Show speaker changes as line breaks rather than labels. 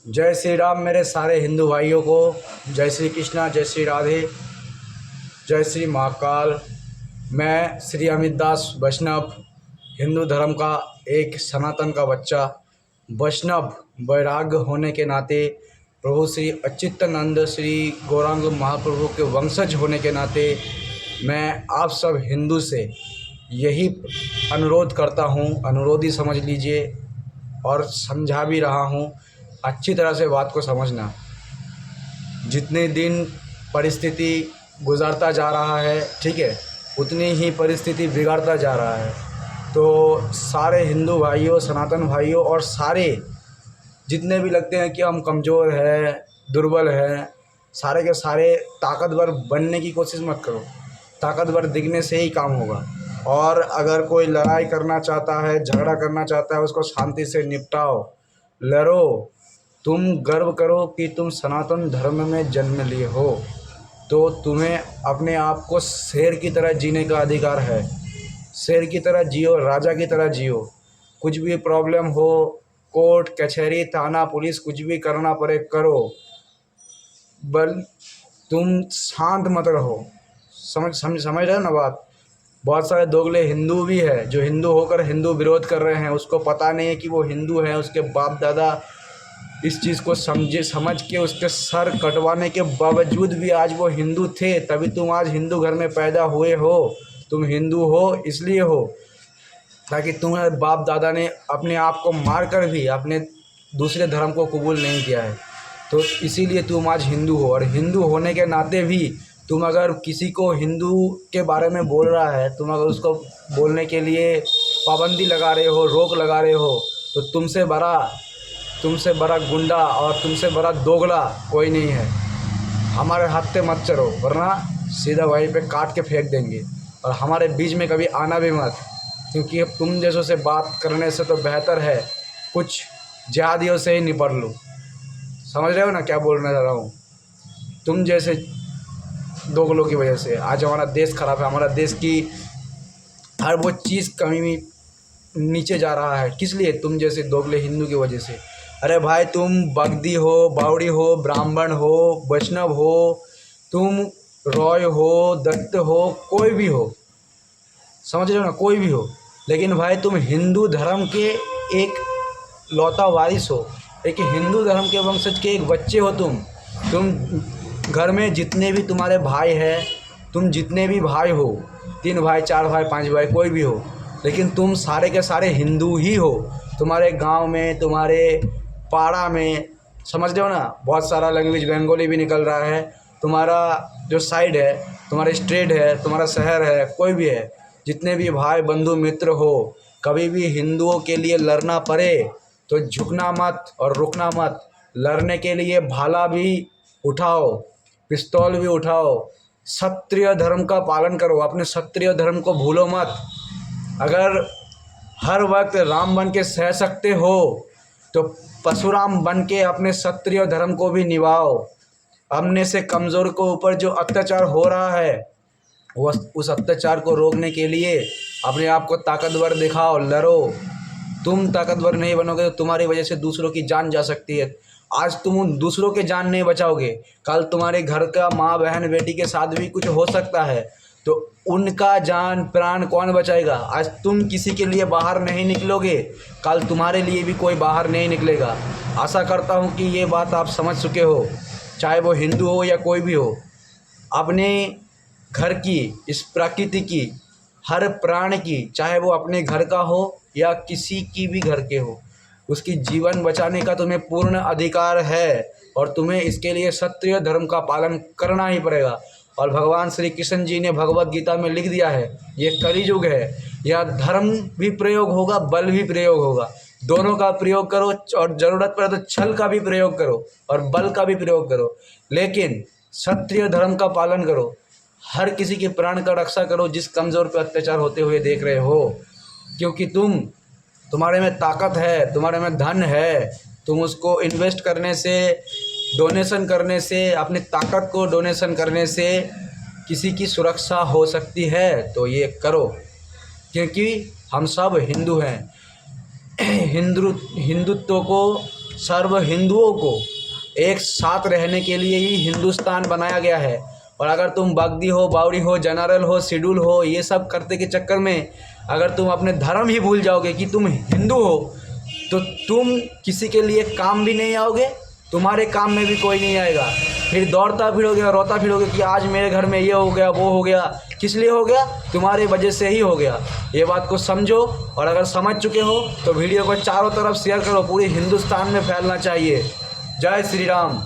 जय श्री राम मेरे सारे हिंदू भाइयों को। जय श्री कृष्णा, जय श्री राधे, जय श्री महाकाल। मैं श्री अमित दास वैष्णव, हिंदू धर्म का एक सनातन का बच्चा, वैष्णव वैराग्य होने के नाते, प्रभु श्री अच्युतानंद श्री गौरांग महाप्रभु के वंशज होने के नाते मैं आप सब हिंदू से यही अनुरोध करता हूँ, अनुरोध ही समझ लीजिए और समझा भी रहा हूँ। अच्छी तरह से बात को समझना। जितने दिन परिस्थिति गुजरता जा रहा है, ठीक है, उतनी ही परिस्थिति बिगड़ता जा रहा है। तो सारे हिंदू भाइयों, सनातन भाइयों और सारे जितने भी लगते हैं कि हम कमज़ोर हैं, दुर्बल हैं, सारे के सारे ताकतवर बनने की कोशिश मत करो। ताकतवर दिखने से ही काम होगा। और अगर कोई लड़ाई करना चाहता है, झगड़ा करना चाहता है, उसको शांति से निपटाओ, लड़ो। तुम गर्व करो कि तुम सनातन धर्म में जन्म लिए हो, तो तुम्हें अपने आप को शेर की तरह जीने का अधिकार है। शेर की तरह जियो, राजा की तरह जियो। कुछ भी प्रॉब्लम हो, कोर्ट कचहरी थाना पुलिस कुछ भी करना पड़े करो, बल तुम शांत मत रहो। समझ रहे हो ना बात। बहुत सारे दोगले हिंदू भी है जो हिंदू होकर हिंदू विरोध कर रहे हैं। उसको पता नहीं है कि वो हिंदू है। उसके बाप दादा इस चीज़ को समझ के उसके सर कटवाने के बावजूद भी आज वो हिंदू थे। तभी तुम आज हिंदू घर में पैदा हुए हो। तुम हिंदू हो इसलिए हो ताकि तुम्हारे बाप दादा ने अपने आप को मार कर भी अपने दूसरे धर्म को कबूल नहीं किया है। तो इसीलिए तुम आज हिंदू हो। और हिंदू होने के नाते भी तुम अगर किसी को हिंदू के बारे में बोल रहा है, तुम अगर उसको बोलने के लिए पाबंदी लगा रहे हो, रोक लगा रहे हो, तो तुमसे बड़ा गुंडा और तुमसे बड़ा दोगला कोई नहीं है। हमारे हाथ पे मत चलो, वरना सीधा वहीं पे काट के फेंक देंगे। और हमारे बीच में कभी आना भी मत, क्योंकि तुम जैसों से बात करने से तो बेहतर है कुछ जिहादियों से ही निपट लो। समझ रहे हो ना क्या बोलना चाह रहा हूँ। तुम जैसे दोगलों की वजह से आज हमारा देश खराब है। हमारा देश की हर वो चीज़ कमी नीचे जा रहा है। किस लिए? तुम जैसे दोगले हिंदू की वजह से। अरे भाई, तुम बगदी हो, बावड़ी हो, ब्राह्मण हो, वैष्णव हो, तुम रॉय हो, दत्त हो, कोई भी हो, समझ रहे हो ना, कोई भी हो, लेकिन भाई तुम हिंदू धर्म के एक लौता वारिस हो, एक हिंदू धर्म के वंशज के एक बच्चे हो। तुम घर में जितने भी तुम्हारे भाई हैं, तुम जितने भी भाई हो, 3 भाई, 4 भाई, 5 भाई, कोई भी हो, लेकिन तुम सारे के सारे हिंदू ही हो। तुम्हारे गांव में, तुम्हारे पाड़ा में, समझ रहे हो ना, बहुत सारा लैंग्वेज बंगाली भी निकल रहा है। तुम्हारा जो साइड है, तुम्हारा स्टेट है, तुम्हारा शहर है, कोई भी है, जितने भी भाई बंधु मित्र हो, कभी भी हिंदुओं के लिए लड़ना पड़े तो झुकना मत और रुकना मत। लड़ने के लिए भाला भी उठाओ, पिस्तौल भी उठाओ। क्षत्रिय धर्म का पालन करो, अपने क्षत्रिय धर्म को भूलो मत। अगर हर वक्त राम बन के सह सकते हो तो परशुराम बन के अपने क्षत्रिय धर्म को भी निभाओ। अपने से कमज़ोर को ऊपर जो अत्याचार हो रहा है, उस अत्याचार को रोकने के लिए अपने आप को ताकतवर दिखाओ, लड़ो। तुम ताकतवर नहीं बनोगे तो तुम्हारी वजह से दूसरों की जान जा सकती है। आज तुम दूसरों के जान नहीं बचाओगे, कल तुम्हारे घर का माँ बहन बेटी के साथ भी कुछ हो सकता है, तो उनका जान प्राण कौन बचाएगा। आज तुम किसी के लिए बाहर नहीं निकलोगे, कल तुम्हारे लिए भी कोई बाहर नहीं निकलेगा। आशा करता हूँ कि ये बात आप समझ चुके हो, चाहे वो हिंदू हो या कोई भी हो। अपने घर की, इस प्रकृति की, हर प्राण की, चाहे वो अपने घर का हो या किसी की भी घर के हो, उसकी जीवन बचाने का तुम्हें पूर्ण अधिकार है। और तुम्हें इसके लिए क्षत्रिय धर्म का पालन करना ही पड़ेगा। और भगवान श्री कृष्ण जी ने भगवत गीता में लिख दिया है, ये कलियुग है, यह धर्म भी प्रयोग होगा, बल भी प्रयोग होगा। दोनों का प्रयोग करो, और ज़रूरत पड़े तो छल का भी प्रयोग करो और बल का भी प्रयोग करो, लेकिन क्षत्रिय धर्म का पालन करो। हर किसी के प्राण का रक्षा करो जिस कमज़ोर पर अत्याचार होते हुए देख रहे हो, क्योंकि तुम्हारे में ताकत है, तुम्हारे में धन है। तुम उसको इन्वेस्ट करने से, डोनेशन करने से, अपनी ताकत को डोनेशन करने से किसी की सुरक्षा हो सकती है, तो ये करो, क्योंकि हम सब हिंदू हैं। हिंदुत्व को सर्व हिंदुओं को एक साथ रहने के लिए ही हिंदुस्तान बनाया गया है। और अगर तुम बगदी हो, बावड़ी हो, जनरल हो, शेड्यूल हो, ये सब करते के चक्कर में अगर तुम अपने धर्म ही भूल जाओगे कि तुम हिंदू हो, तो तुम किसी के लिए काम भी नहीं आओगे, तुम्हारे काम में भी कोई नहीं आएगा। फिर दौड़ता फिरोगे और रोता फिरोगे कि आज मेरे घर में ये हो गया, वो हो गया। किस लिए हो गया? तुम्हारे वजह से ही हो गया। ये बात को समझो, और अगर समझ चुके हो तो वीडियो को चारों तरफ शेयर करो, पूरे हिंदुस्तान में फैलना चाहिए। जय श्री राम।